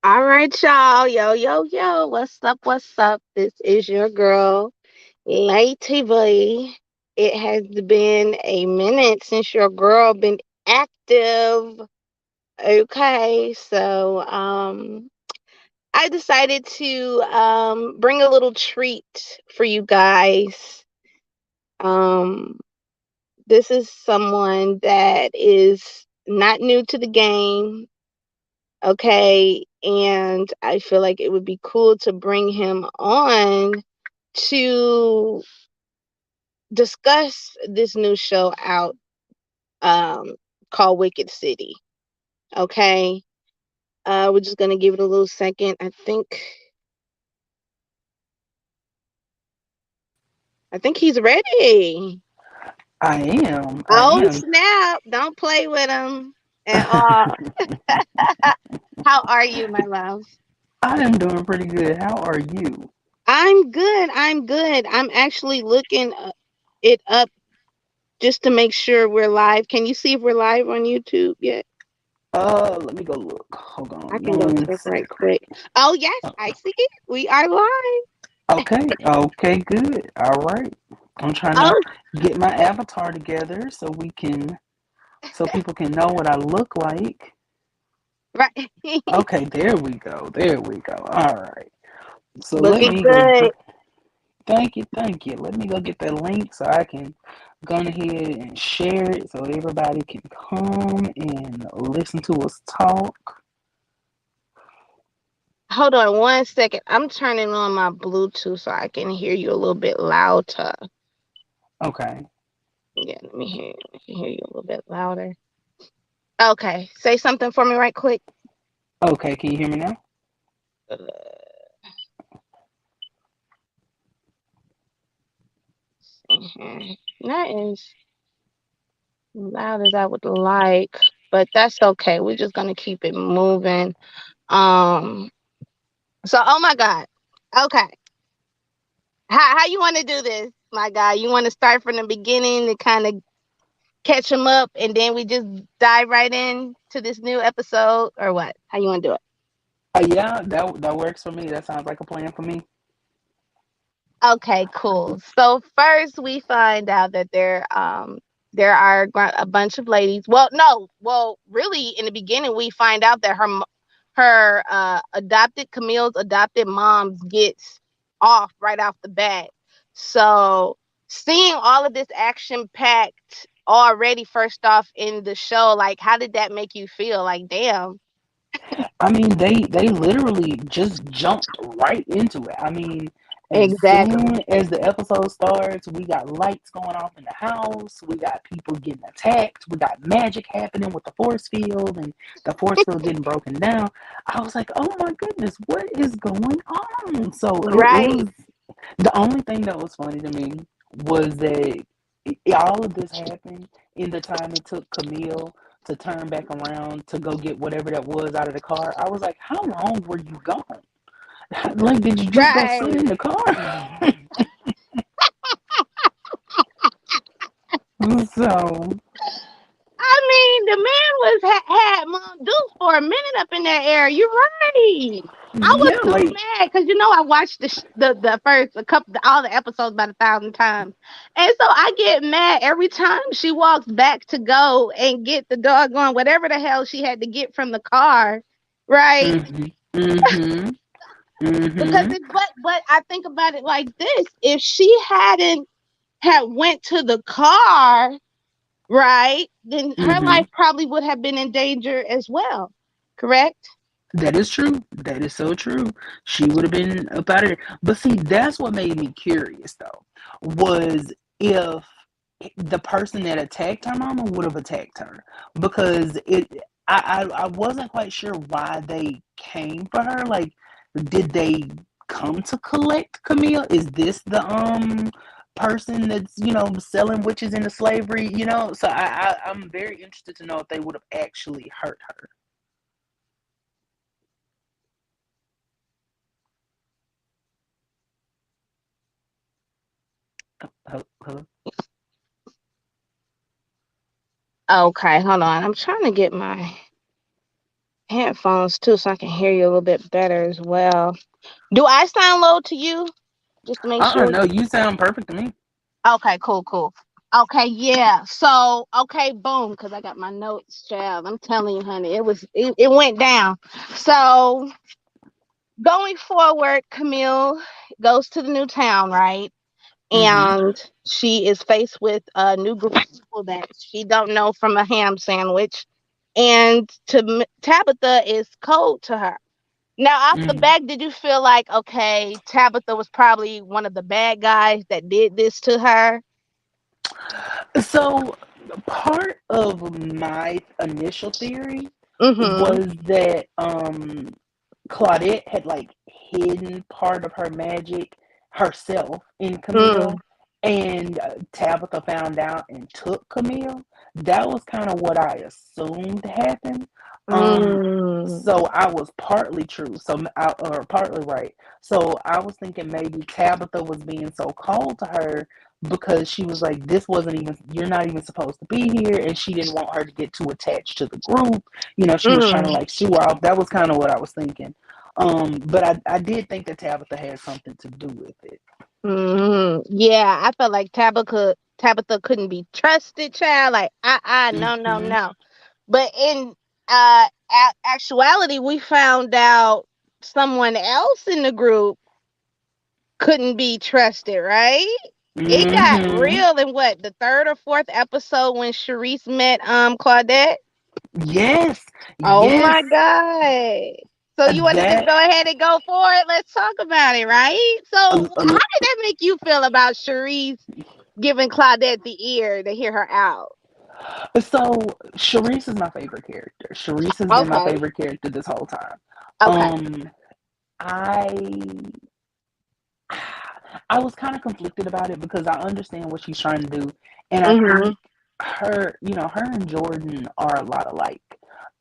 All right, y'all. Yo, yo, yo. What's up? What's up? This is your girl, Ladyv. It has been a minute since your girl been active. Okay, so I decided to bring a little treat for you guys. Um this is someone that is not new to the game. Okay, and I feel like it would be cool to bring him on to discuss this new show out um called Wicked City. Okay. We're just gonna give it a little second. I think he's ready. I am. I Oh am. snap. Don't play with him at all. How are you, my love? I am doing pretty good. How are you? I'm good. I'm good. I'm actually looking it up just to make sure we're live. Can you see if we're live on YouTube yet? Let me go look. Hold I on can go one check right sec. quick. Oh, yes, Uh, I see it. We are live. Okay, okay, good. All right. I'm trying to Oh, get my avatar together so people can know what I look like. right. Okay, there we go. There we go. All right. So let Looking me go. good. Thank you, thank you. Let me go get that link so I can go ahead and share it so everybody can come and listen to us talk. Hold on one second. I'm turning on my Bluetooth so I can hear you a little bit louder. Okay. Yeah, let me hear you a little bit louder. Okay, say something for me right quick. Okay, can you hear me now? Uh, Not as loud as I would like, but that's okay. We're just gonna keep it moving. Um, oh my God. Okay. How you want to do this, my guy? You want to start from the beginning to kind of catch them up, and then we just dive right in to this new episode, or what? How you want to do it? Yeah, that works for me. That sounds like a plan for me. Okay, cool. So first, we find out that there are a bunch of ladies. Well, no, well, really, in the beginning, we find out that her adopted Camille's adopted mom gets off right off the bat. So seeing all of this action packed already first off in the show, like how did that make you feel? Like, damn. I mean, they literally just jumped right into it. I mean, as Exactly. soon as the episode starts, we got lights going off in the house. We got people getting attacked. We got magic happening with the force field and the force field getting broken down. I was like, oh my goodness, what is going on? So it Right. was the only thing that was funny to me was that all of this happened in the time it took Camille to turn back around to go get whatever that was out of the car. I was like, how long were you gone? Like, did you just go sit Right. in the car? So, I mean, the man was had Mom Deuce for a minute up in that area. You're right. I was yeah, so like, mad because I watched the first a couple all the episodes about 1,000 times, and so I get mad every time she walks back to go and get the doggone whatever the hell she had to get from the car, right? mm-hmm, mm-hmm, Because mm-hmm, but I think about it like this: if she hadn't had went to the car, right, then her mm-hmm. life probably would have been in danger as well. Correct? That is true. That is so true. She would have been up out of there. But see, that's what made me curious, though, was if the person that attacked her mama would have attacked her, because I wasn't quite sure why they came for her. Like, did they come to collect Camille? Is this the person that's selling witches into slavery? So I'm very interested to know if they would have actually hurt her. Hello? Okay, hold on. I'm trying to get my headphones too, so I can hear you a little bit better as well. Do I sound low to you? Just to make sure. No, you sound perfect to me. Okay, cool, cool. Okay, yeah. So, okay, boom, because I got my notes, child. I'm telling you, honey, it went down. So going forward, Camille goes to the new town, right? Mm-hmm. And she is faced with a new group of people that she don't know from a ham sandwich. And Tabitha is cold to her. Now, off the Mm. back, did you feel like, okay, Tabitha was probably one of the bad guys that did this to her? So, part of my initial theory Mm-hmm. was that Claudette had like hidden part of her magic herself in Mm, Camille, and Tabitha found out and took Camille. That was kind of what I assumed happened. Um, mm, so I was partly true, or partly right. So I was thinking maybe Tabitha was being so cold to her because she was like, "This wasn't even. You're not even supposed to be here," and she didn't want her to get too attached to the group. She was trying to mm, like shoo her off. That was kind of what I was thinking. But I did think that Tabitha had something to do with it. Yeah, I felt like Tabitha couldn't be trusted, child. Like, no, no, Hmm. no. But in actuality, we found out someone else in the group couldn't be trusted, right? It got Hmm. real in what, the third or fourth episode when Sharice met Claudette. Yes, Oh yes. my god. So you want to just That go ahead and go for it? Let's talk about it, right? So how uh, uh, did that make you feel about Sharice giving Claudette the ear to hear her out? so Sharice is my favorite character. Sharice has been my Okay. favorite character this whole time. Okay. Um, I I was kind of conflicted about it because I understand what she's trying to do, and I Mhm. think her and Jordan are a lot alike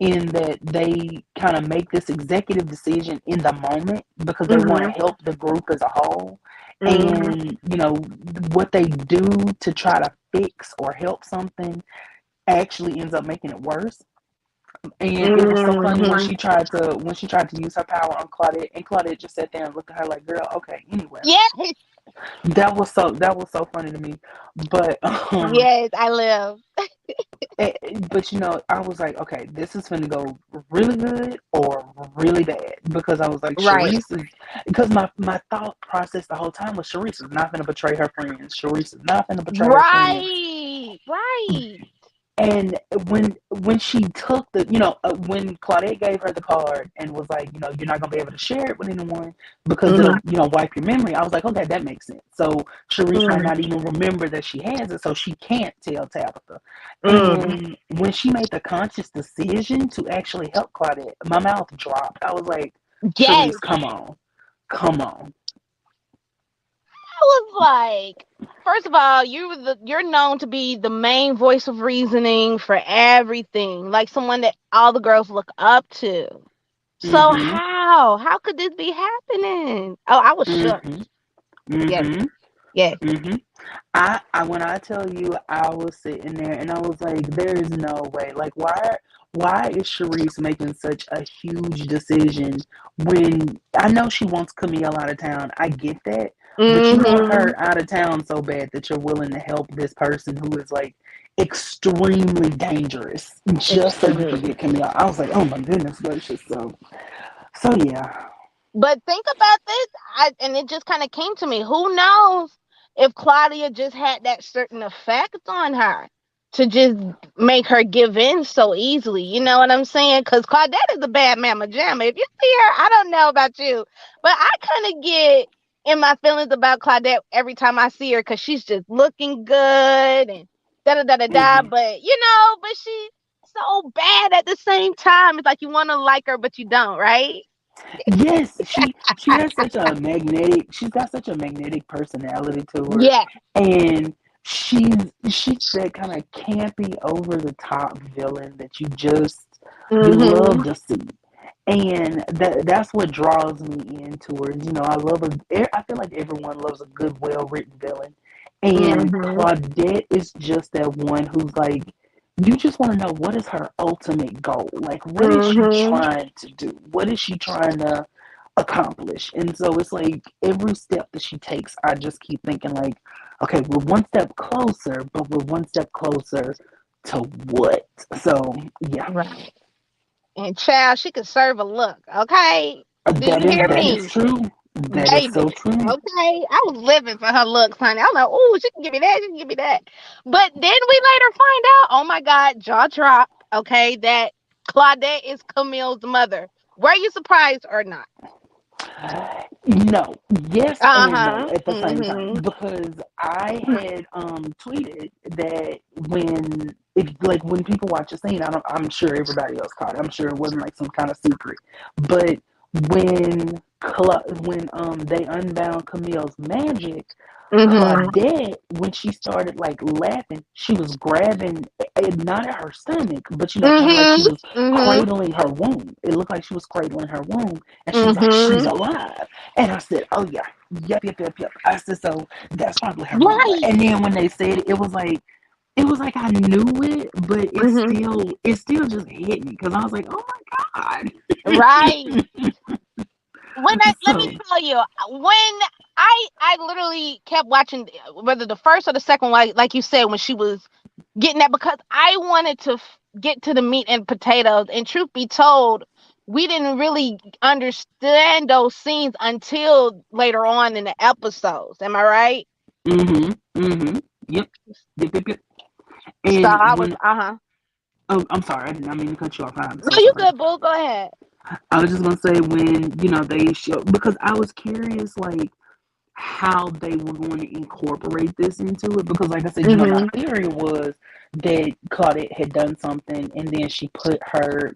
in that they kind of make this executive decision in the moment because they want to Mhm. help the group as a whole, Mhm. and what they do to try to fix or help something actually ends up making it worse. And it was so funny when Mhm. she tried to use her power on Claudette, and Claudette just sat there and looked at her like, "Girl, okay, anyway." Yes. That was so funny to me. But Yes, I live. I was like, okay, this is gonna go really good or really bad because I was like, Right. Sharice is because my thought process the whole time was Sharice is not gonna betray her friends. Sharice is not gonna betray her friends. Right. Right. And when she took when Claudette gave her the card and was like, you're not gonna be able to share it with anyone because it'll Mhm. wipe your memory. I was like, okay, that makes sense. So Sharice might Mhm. not even remember that she has it, so she can't tell Tabitha. Mhm. And when she made the conscious decision to actually help Claudette, my mouth dropped. I was like, Yes. Sharice, come on, come on. I was like, first of all, you're known to be the main voice of reasoning for everything, like someone that all the girls look up to. So Mm-hmm. how could this be happening? Oh, I was shook. Mm-hmm. Yes, Mm-hmm. yes. Mm-hmm. I when I tell you, I was sitting there and I was like, there is no way. Like, why is Sharice making such a huge decision when I know she wants Camille out of town? I get that, but you want Mhm. her out of town so bad that you're willing to help this person who is like extremely dangerous just so you can Extremely. get Camille. I was like, oh my goodness gracious. So yeah. But think about this, and it just kind of came to me. Who knows if Claudia just had that certain effect on her to just make her give in so easily? You know what I'm saying? Because Claudette is a bad mama jamma. If you see her, I don't know about you, but I kind of get in my feelings about Claudette every time I see her because she's just looking good and da da da da da. Hmm. But she's so bad at the same time. It's like you want to like her, but you don't, right? Yes, she's got such a magnetic personality to her, Yeah. and she's that kind of campy, over the top villain that you love Mhm. to see, and that's what draws me into her. I feel like everyone loves a good, well written villain, and Mhm. Claudette is just that one who's like you just want to know what is her ultimate goal? Like, what is she Mhm. trying to do? What is she trying to accomplish? And so it's like every step that she takes, I just keep thinking, like, okay, we're one step closer, but we're one step closer to what? So, yeah, Right. And child, she could serve a look. Okay. Do you hear that is me? true. That is Baby. so true. Okay. I was living for her looks, honey. I was like, oh, she can give me that. She can give me that. But then we later find out, oh my God, jaw drop. Okay. That Claudette is Camille's mother. Were you surprised or not? No, yes Uh and no huh. at the same time Mm because I had tweeted that when if like when people watch a scene, I'm sure everybody else caught it. I'm sure it wasn't like some kind of secret, but when they unbound Camille's magic, hmm. Mm hmm. Claudette, when she started like laughing, she was grabbing, not at her stomach, but kind of like she Mm was hmm. cradling her womb. It looked like she was cradling her womb, and she was Mm like, "She's hmm. alive." And I said, "Oh yeah, yep." I said, "So that's probably her mama." Right. And then when they said it, it was like I knew it, but Mm it still just hit me because I was like, "Oh my hmm. Right. god!" Let me So, tell you, when I literally kept watching, whether the first or the second, like you said, when she was getting that, because I wanted to get to the meat and potatoes. And truth be told, we didn't really understand those scenes until later on in the episodes. Am I right? mm-hmm, yep, yep. So And I was, when uh-huh. oh, I'm sorry, I did not mean to cut you off. I'm No, so you sorry. good, boo. Go ahead. I was just gonna say when they show because I was curious like how they were going to incorporate this into it because like I said, my Mhm. theory was that Claudette had done something and then she put her,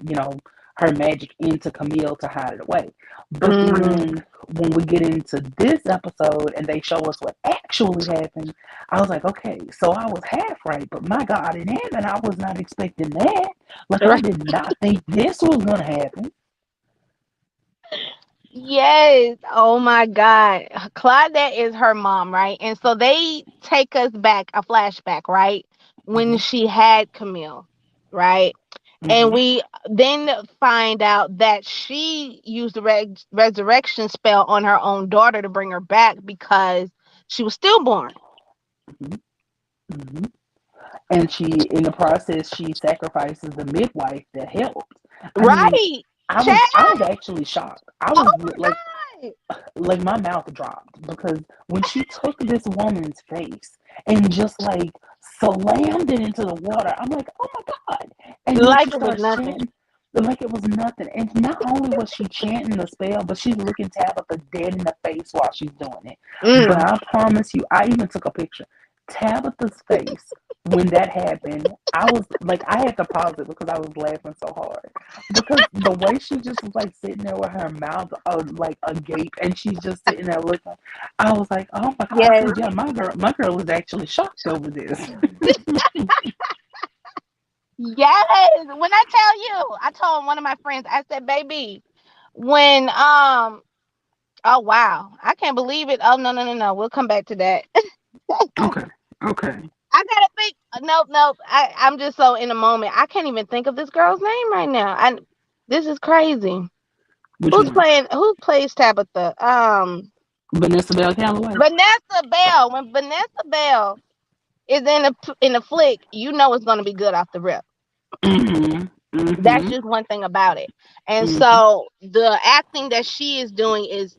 her magic into Camille to hide it away. But Mm. then when we get into this episode and they show us what actually happened, I was like, okay, so I was half right, but my God in heaven, I was not expecting that. Like I Right. did not think this was gonna happen. Yes. Oh my God. Claudette is her mom, right? And so they take us back, a flashback, right? When Hmm. she had Camille, right? And Hmm. we then find out that she used the resurrection spell on her own daughter to bring her back because she was stillborn. Hmm. Hmm. And she in the process she sacrifices the midwife that helped. I mean, Right. I Child. was actually shocked. I Oh was my God. like my mouth dropped because when she took this woman's face and just like slammed it into the water, I'm like, oh my god! And then she Like it was starts nothing. chanting like it was nothing. And not only was she chanting the spell, but she's looking Tabitha dead in the face while she's doing it. But Mm. I promise you, I even took a picture. Tabitha's face when that happened, I was like, I had to pause it because I was laughing so hard because the way she just was like sitting there with her mouth like agape and she's just sitting there looking, I was like, oh my god! I Yes. said, yeah, my girl was actually shocked over this. Yes. When I tell you, I told one of my friends, I said, baby, when oh wow, I can't believe it. Oh no. We'll come back to that. Okay, okay. I gotta think. Nope. I'm just so in the moment. I can't even think of this girl's name right now. This is crazy. Which one? Who plays Tabitha? Vanessa Bell Calloway. Vanessa Bell. When Vanessa Bell is in the flick, you know it's gonna be good off the rip. Mm-hmm. That's Mm-hmm. just one thing about it. And Mm-hmm. so the acting that she is doing is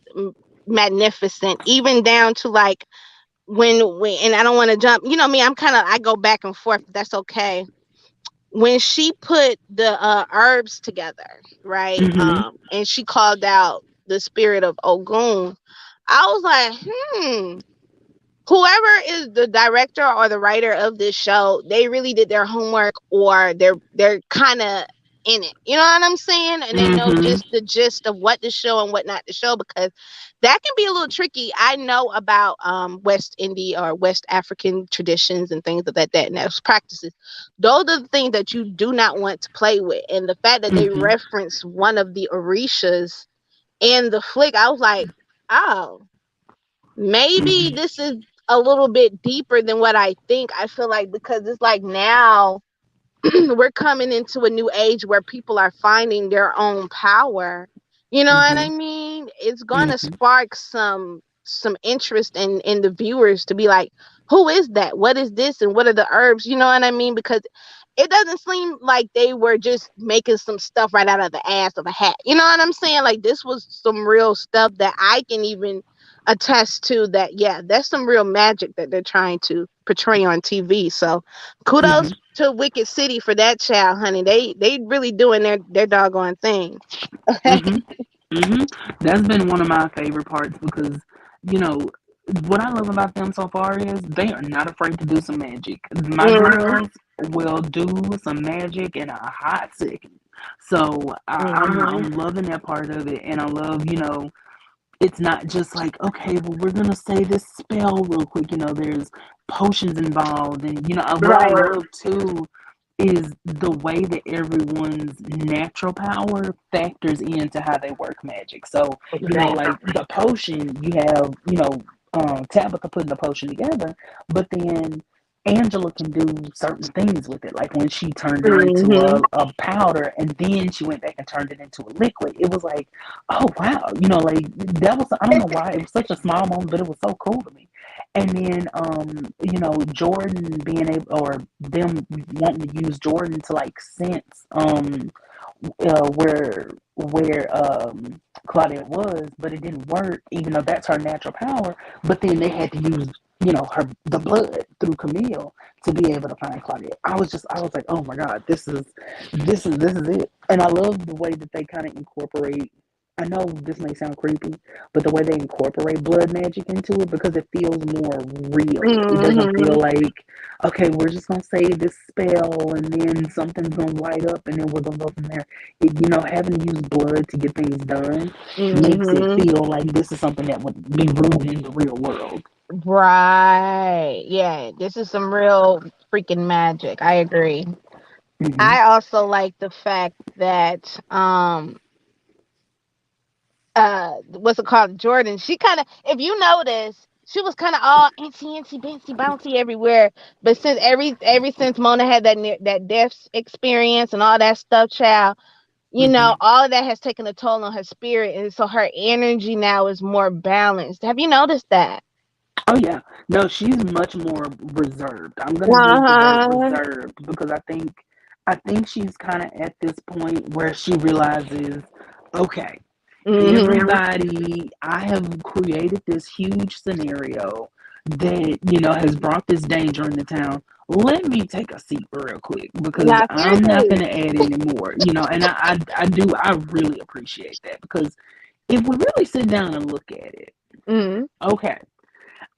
magnificent, even down to like when and I don't want to jump. You know me, I go back and forth. But that's okay. When she put the herbs together, right? Mm-hmm. And she called out the spirit of Ogun. I was like, whoever is the director or the writer of this show, they really did their homework, or they're kind of in it. You know what I'm saying? And they know Mm-hmm. just the gist of what to show and what not to show, because that can be a little tricky. I know about West Indian or West African traditions and things of that and those practices. Those are the things that you do not want to play with. And the fact that they Mm-hmm. reference one of the Orishas in the flick, I was like, oh, maybe Mm-hmm. this is a little bit deeper than what I think. I feel like because it's like now, we're coming into a new age where people are finding their own power. You know what I Mhm. mean? It's going to Mhm. spark some interest in the viewers to be like, who is that? What is this? And what are the herbs? You know what I mean? Because it doesn't seem like they were just making some stuff right out of the ass of a hat. You know what I'm saying? Like this was some real stuff that I can even attest to, that yeah, that's some real magic that they're trying to portray on TV. So kudos Mhm. to Wicked City for that, child, honey. They really doing their doggone thing. Okay. Mhm. Mhm. That's been one of my favorite parts because, you know, what I love about them so far is they are not afraid to do some magic. My Mhm. girls will do some magic in a hot second. So Mhm. I'm loving that part of it, and I love, it's not just like, okay, well, we're gonna say this spell real quick. There's potions involved, and what I Right. love too is the way that everyone's natural power factors into how they work magic. So, Exactly. like the potion, you have, Tabitha putting the potion together, but then Angela can do certain things with it. Like when she turned it into Mhm. a powder and then she went back and turned it into a liquid, it was like, oh wow, like that was, I don't know why, it was such a small moment, but it was so cool to me. And then, Jordan being able, or them wanting to use Jordan to like sense, where Claudette was, but it didn't work, even though that's her natural power. But then they had to use, the blood through Camille to be able to find Claudette. I was like, oh my God, this is it. And I love the way that they kind of incorporate. I know this may sound creepy, but the way they incorporate blood magic into it, because it feels more real. It doesn't feel Mhm. like, okay, we're just gonna say this spell and then something's gonna light up and then we're gonna go from there. Having to use blood to get things done makes it Mhm. feel like this is something that would be rooted in the real world. Right. Yeah, this is some real freaking magic. I agree. Hmm. I also like the fact that what's it called, Jordan, she kind of, if you notice, she was kind of all antsy bouncy bouncy everywhere. But since every since Mona had that death experience and all that stuff, child, Hmm. all of that has taken a toll on her spirit, and so her energy now is more balanced. Have you noticed that? Oh yeah, no, she's much more reserved. I'm gonna use the word Uh-huh. reserved because I think she's kind of at this point where she realizes, okay, Mhm. everybody, I have created this huge scenario that has brought this danger into town. Let me take a seat real quick because Now, I'm not seriously. going to add any more. And I really appreciate that because if we really sit down and look at it, Mhm. okay,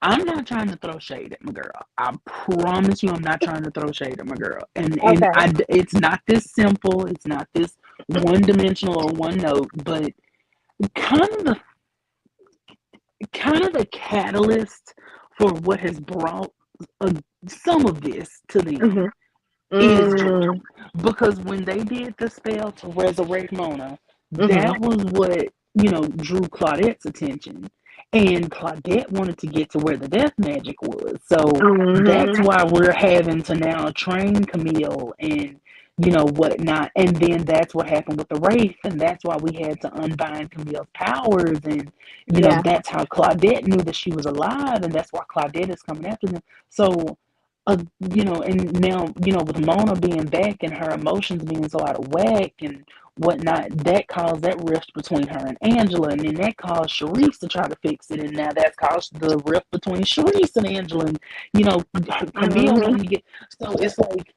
I'm not trying to throw shade at my girl. I promise you, I'm not trying to throw shade at my girl. Okay. It's not this simple. It's not this one dimensional or one note, but kind of the kind of the catalyst for what has brought uh, some of this to them Mhm. is Mhm. Jordan. Because when they did the spell to resurrect Mona, Mhm. that was what, drew Claudette's attention. And Claudette wanted to get to where the death magic was. So that's Mhm. why we're having to now train Camille and, whatnot. And then that's what happened with the Wraith. And that's why we had to unbind Camille's powers. And, Yeah. that's how Claudette knew that she was alive. And that's why Claudette is coming after them. So and now, with Mona being back and her emotions being so out of whack and whatnot, that caused that rift between her and Angela, and then that caused Sharice to try to fix it, and now that's caused the rift between Sharice and Angela, and Camille Mhm. wanting to get. So it's like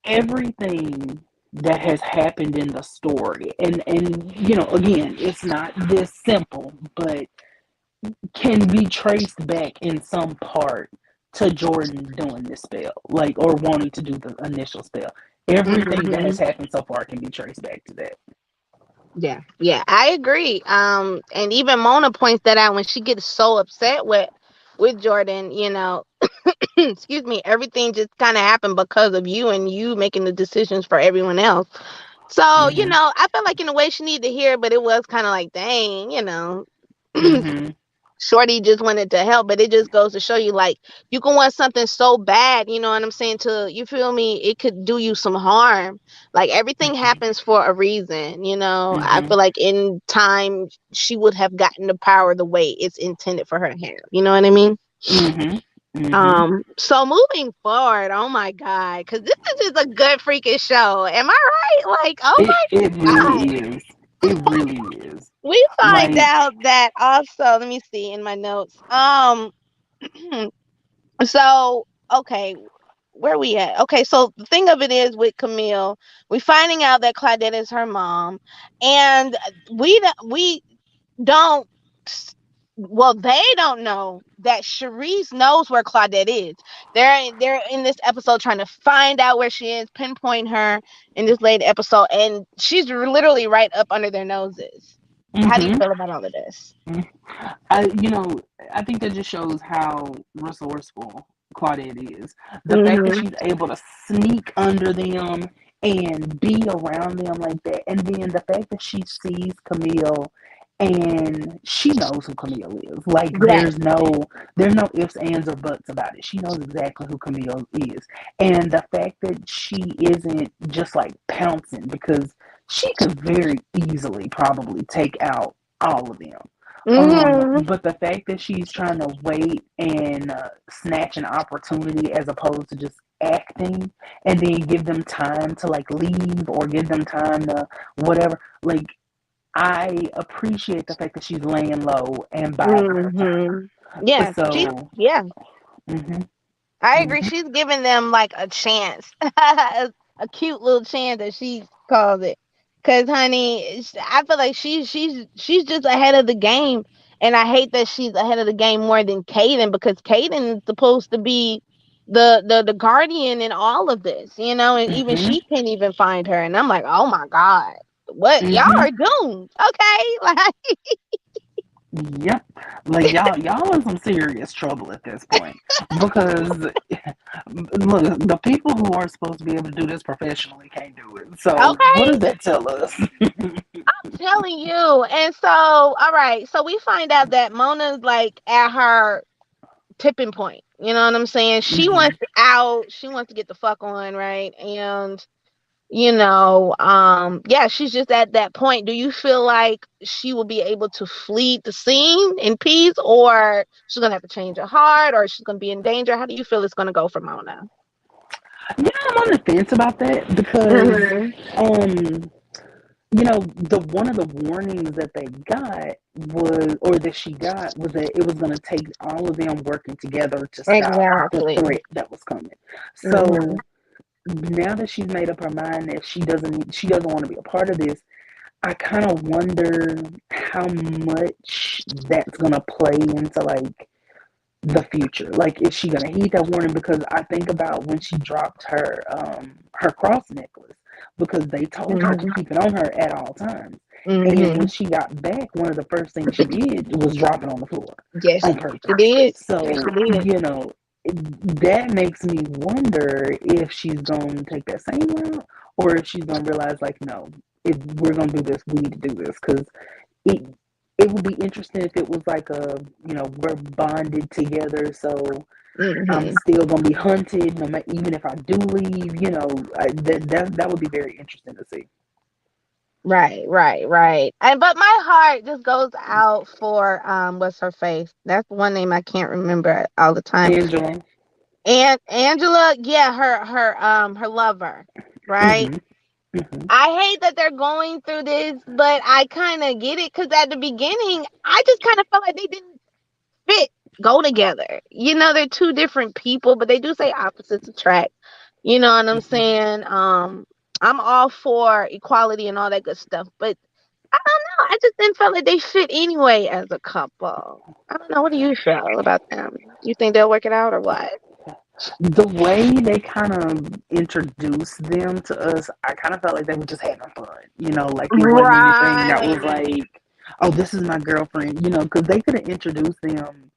everything that has happened in the story, and again, it's not this simple, but can be traced back in some part to Jordan doing this spell, like, or wanting to do the initial spell. Everything that has Mhm. happened so far can be traced back to that. Yeah, yeah, I agree. And even Mona points that out when she gets so upset with Jordan. Excuse me, everything just kind of happened because of you and you making the decisions for everyone else. So, Hmm. I felt like in a way she needed to hear, but it was kind of like, dang. Hmm. Shorty just wanted to help, but it just goes to show you, like, you can want something so bad, you know what I'm saying? To, you feel me? It could do you some harm. Like, everything happens for a reason, you know? I Mm-hmm. feel like in time, she would have gotten the power the way it's intended for her to have. You know what I mean? Mm-hmm. Mm-hmm. So moving forward, oh my God, because this is just a good freaking show. Am I right? Like, oh It my God. really is. It really is. We find Like, out that also, let me see in my notes. So, okay, where we at? Okay, so the thing of it is with Camille, we finding out that Claudette is her mom, and we don't. Well, they don't know that Charisse knows where Claudette is. They're in this episode trying to find out where she is, pinpoint her in this late episode, and she's literally right up under their noses. How do you mm-hmm. feel about all of this? I, you know, I think that just shows how resourceful Claudette is. The fact that Mhm. she's able to sneak under them and be around them like that, and then the fact that she sees Camille and she knows who Camille is. Like, Yes. there's no ifs, ands, or buts about it. She knows exactly who Camille is, and the fact that she isn't just like pouncing, because she could very easily probably take out all of them. Mhm. But the fact that she's trying to wait and snatch an opportunity as opposed to just acting, and then give them time to like leave or give them time to whatever, like, I appreciate the fact that she's laying low and biding her Mhm. time. Yeah. She. So, Yeah. mm-hmm, I agree. mm-hmm, She's giving them like a chance, a cute little chance that she calls it. Cause honey, I feel like she's just ahead of the game, and I hate that she's ahead of the game more than Kaden, because Kaden is supposed to be the guardian in all of this, you know, and even mm-hmm, she can't even find her, and I'm like, oh my God, what y'all mm-hmm. are doomed, okay? Like, Yep. Like, y'all in some serious trouble at this point. Because look, the people who are supposed to be able to do this professionally can't do it. So what okay. does that tell us? Telling you. And so, all right. So we find out that Mona's like at her tipping point. You know what I'm saying? She Hmm. wants out. She wants to get the fuck on, right? And yeah, she's just at that point. Do you feel like she will be able to flee the scene in peace, or she's gonna have to change her heart, or she's gonna be in danger? How do you feel it's gonna go for Mona? I'm on the fence about that because, Hmm. um, the one of the warnings that they got was, or that she got, was that it was going to take all of them working together to stop the Exactly. threat that was coming. Hmm. So now that she's made up her mind that she doesn't want to be a part of this, I kind of wonder how much that's gonna play into like the future. Like, is she gonna heed that warning? Because I think about when she dropped her cross necklace, because they told her to Hmm. keep it on her at all times. And when Hmm. she got back, one of the first things she did was drop it on the floor Yes, on she purpose. did. Yes, So, she did. that makes me wonder if she's going to take that same route, or if she's going to realize, like, no, if we're going to do this, we need to do this. Because it, it would be interesting if it was like we're bonded together. So I'm Hmm. still going to be hunted, no matter, even if I do leave, that would be very interesting to see. Right, right, right. And but my heart just goes out for what's her face? That's one name I can't remember all the time. Angela. And Angela, yeah, her lover, right? Hmm. Hmm. I hate that they're going through this, but I kind of get it, because at the beginning, I just kind of felt like they didn't fit, go together. You know, they're two different people, but they do say opposites attract. You know what I'm Hmm. saying? I'm all for equality and all that good stuff, but I don't know. I just didn't feel like they fit anyway as a couple. I don't know. What do you feel about them? You think they'll work it out or what? The way they kind of introduced them to us, I kind of felt like they were just having fun. Like, it wasn't anything that was Right. like, oh, this is my girlfriend, because they could have introduced them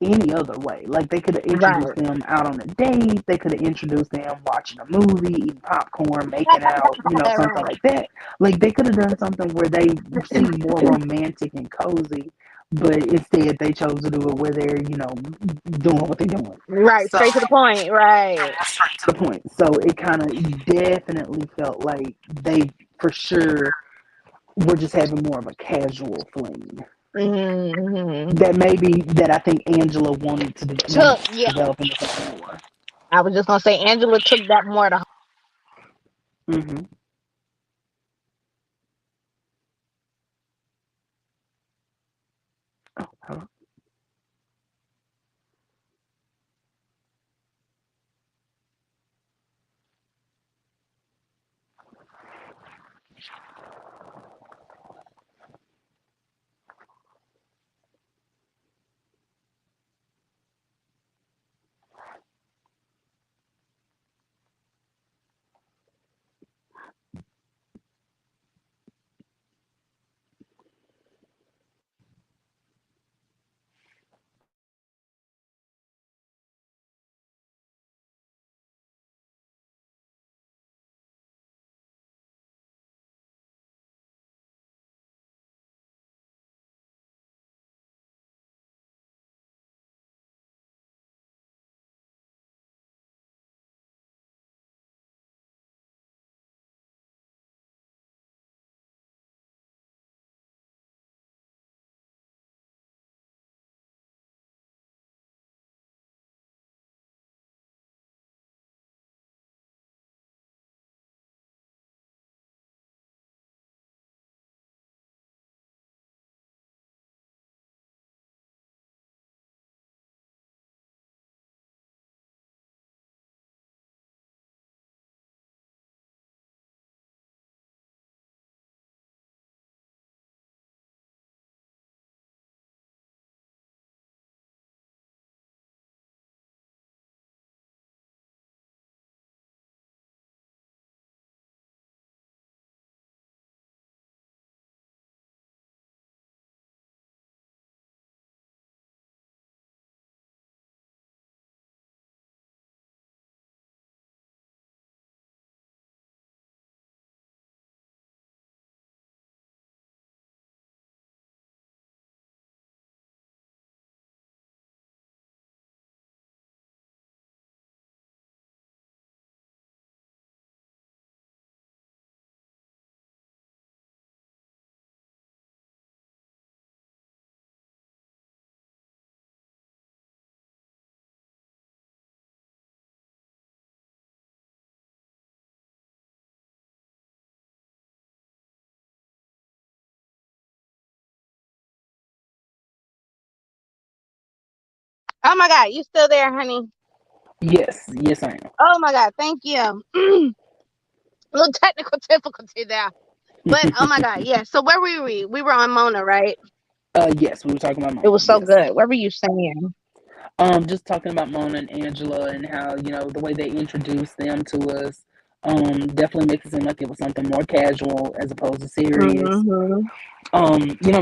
any other way. Like, they could have introduced Right. them out on a date, they could have introduced them watching a movie, eating popcorn, making out, something Right. like that. Like, they could have done something where they seem more romantic and cozy. but instead they chose to do it where they're, doing what they're doing. Right, So, straight to the point. Right. yeah, straight to the point. So it kind of definitely felt like they, for sure, were just having more of a casual fling. Hmm. That I think Angela wanted Took, to yeah. develop into something more. I was just gonna say Angela took that more to. Hmm. Oh, hello. Oh my God, you still there, honey? Yes, yes, I am. Oh my God, thank you. Little technical difficulty there, but oh my God, yeah. So where were we? We were on Mona, right? Yes, we were talking about It Mona. was so Yes. good. What were you saying? Just talking about Mona and Angela and how, the way they introduced them to us, definitely makes it seem like it was something more casual as opposed to serious. Hmm.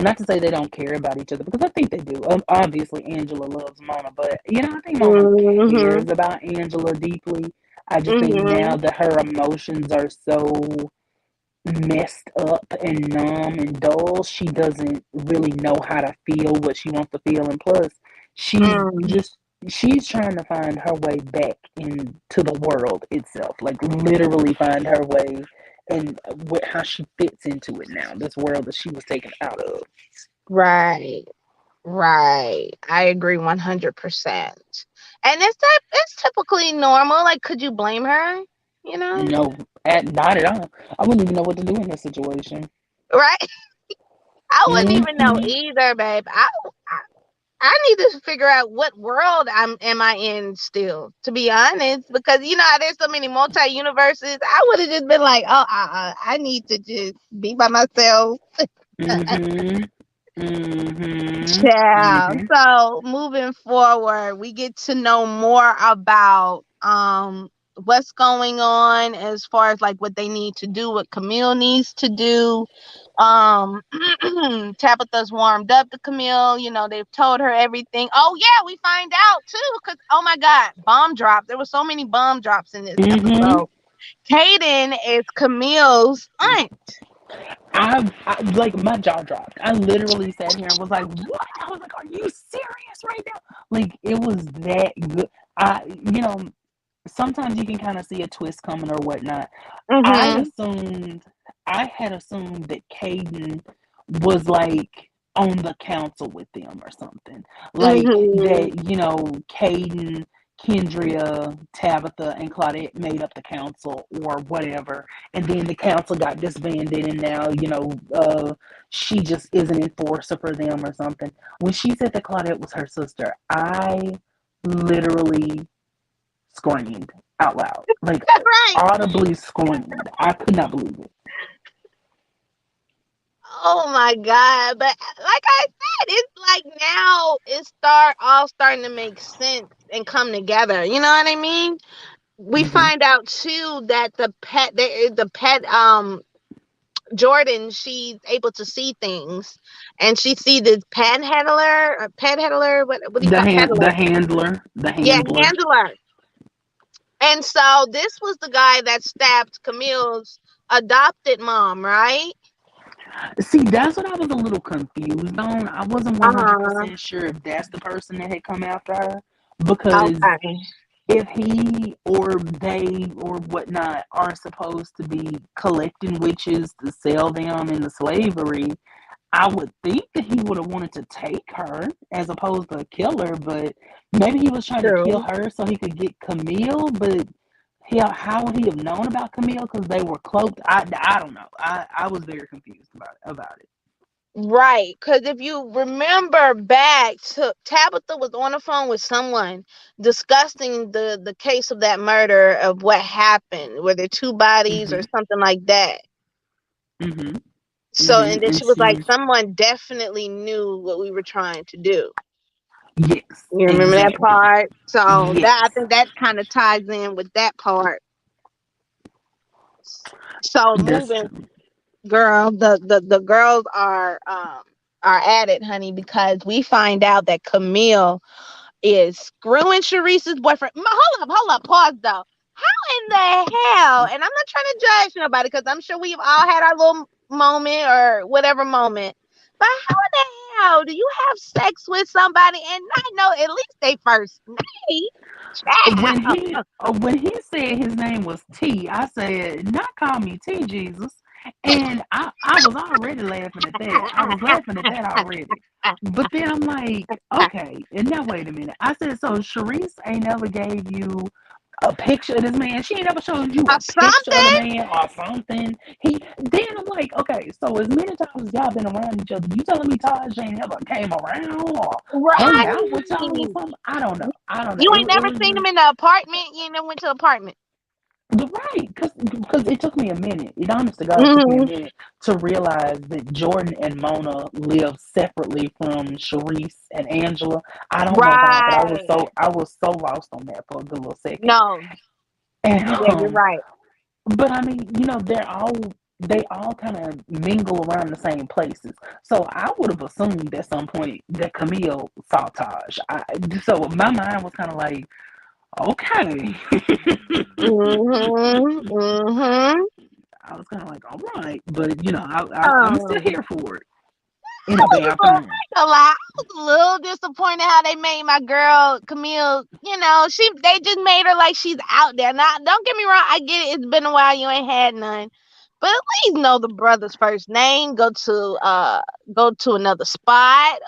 Not to say they don't care about each other, because I think they do. Obviously, Angela loves Mona, but I think Mona Hmm. cares about Angela deeply. I just think Hmm. now that her emotions are so messed up and numb and dull, she doesn't really know how to feel what she wants to feel. And plus, she's Mm. just she's trying to find her way back into the world itself, like literally find her way and how she fits into it now, this world that she was taken out of. Right. Right. I agree 100%. And it's typically normal. Like, could you blame her? You know? No, not at all. I wouldn't even know what to do in this situation. Right? I wouldn't even know Hmm. either, babe. I need to figure out what world am I in still, to be honest, because you know how there's so many multi universes. I would have just been like, oh, I need to just be by myself. Hmm. Hmm. Yeah. Hmm. So moving forward, we get to know more about what's going on as far as like what they need to do, what Camille needs to do. Um Tabitha's warmed up to Camille, they've told her everything. Oh yeah, we find out too, because oh my God, bomb drops. There were so many bomb drops in this Hmm. episode. Kaden is Camille's aunt. I like my jaw dropped. I literally sat here and was like, "What?" I was like, "Are you serious right now?" Like it was that good. I, you know, sometimes you can kind of see a twist coming or whatnot. I Mhm. assumed, I had assumed that Caden was like on the council with them or something. Like Mhm. that, Caden, Kendria, Tabitha, and Claudette made up the council or whatever. And then the council got disbanded, and now, she just is an enforcer for them or something. When she said that Claudette was her sister, I literally screamed out loud, like Right. audibly screamed. I could not believe it. Oh my God. But like I said, it's like now it's starting to make sense and come together. You know what I mean? We Hmm. find out too that the pet Jordan, she's able to see things, and she see this panhandler, what do you call The peddler? handler, Yeah, handler. And so this was the guy that stabbed Camille's adopted mom, right? See, that's what I was a little confused on. I wasn't Uh huh. 100% sure if that's the person that had come after her, because Okay. if he or they or whatnot are supposed to be collecting witches to sell them into slavery, I would think that he would have wanted to take her as opposed to kill her, but maybe he was trying to kill True. her so he could get Camille. But how would he have known about Camille? Because they were cloaked. I don't know. I was very confused about it. Right, because if you remember back to Tabitha was on the phone with someone discussing the case of that murder of what happened, were there two bodies or Mhm. something like that. Mhm. So, Mhm. and then And she was like, she, someone definitely knew what we were trying to do. yes, You remember that exactly. part? So that I Yes, think that kind of ties in with that part. So that's moving, true. girl, the girls are at it, honey, because we find out that Camille is screwing Sharice's boyfriend. Hold up, pause though. How in the hell? And I'm not trying to judge nobody because I'm sure we've all had our little moment or whatever moment. But how in the hell do you have sex with somebody and not know at least they first name? When Child. he said his name was T, I said, "Not call me T, Jesus." And I was already laughing at that. I was laughing at that already. But then I'm like, okay, and now wait a minute. I said, so Sharice ain't never gave you a picture of this man. She ain't never showed you a picture of the Something? man or something. Then I'm like, okay, so as many times as y'all been around each other, you telling me Taj ain't ever came around or hung out with y'all or Right. something? I don't know. I don't know. You ain't It never was seen him just in the apartment? You ain't never went to the apartment. right, because it took me a minute. It honest to God took me a Hmm. minute to realize that Jordan and Mona live separately from Sharice and Angela. I don't know why, but Right. I was so lost on that for a good little second. No. And Yeah, you're right. but I mean, they all kind of mingle around the same places. So I would have assumed at some point that Camille saw Taj. So my mind was kind of like, okay. Mhm. Mhm. I was kind of like, all right, but I'm still Um, here for it in a bathroom. a lot. I was a little disappointed how they made my girl Camille. They just made her like she's out there. Now, don't get me wrong. I get it. It's been a while. You ain't had none, but at least know the brother's first name. Go to another spot.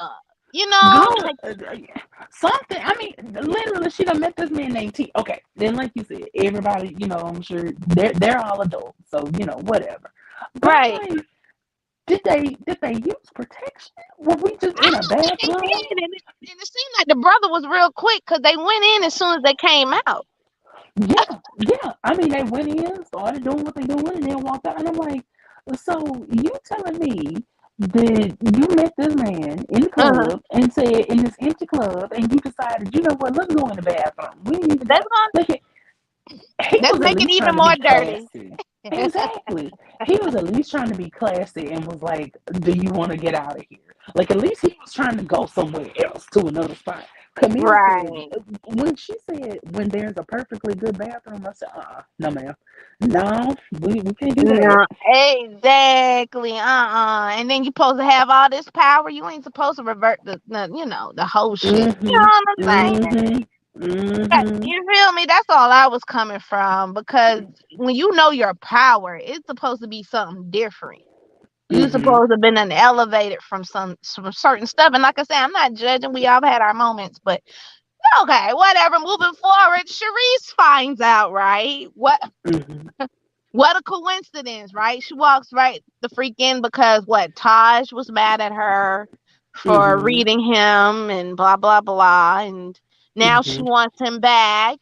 Go to Like something. I mean, literally, she done met this man named T. Okay, then like you said, everybody, I'm sure they're all adults, so whatever. But right. I'm like, did they use protection? Were we just I in a don't think they bathroom? did, and it seemed like the brother was real quick because they went in as soon as they came out. Yeah, yeah. I mean, they went in, started doing what they doing, and then walked out. And I'm like, so you telling me that you met this man in the Uh-huh. club and said in this empty club, and you decided, you know what? Let's go in the bathroom. We didn't even That's gotta gonna look. He that's was at make it least even trying to more be dirty. classy. Exactly. He was at least trying to be classy and was like, "Do you want to get out of here?" Like at least he was trying to go somewhere else to another spot. Camille said, Right. when she said, when there's a perfectly good bathroom, I said, no, ma'am. No, we can't do that. No, exactly. And then you supposed to have all this power. You ain't supposed to revert the whole shit. You Mm-hmm. know what I'm saying? Mm-hmm. Mm-hmm. You feel me? That's all I was coming from. Because when you know your power, it's supposed to be something different. You Mm-hmm. supposed to have been an elevated from some certain stuff. And like I said, I'm not judging. We all had our moments, but okay, whatever. Moving forward, Sharice finds out, right? Mm-hmm. What a coincidence, right? She walks right the freak in because what? Taj was mad at her for Mm-hmm. reading him and blah blah blah, and now she Mm-hmm. wants him back.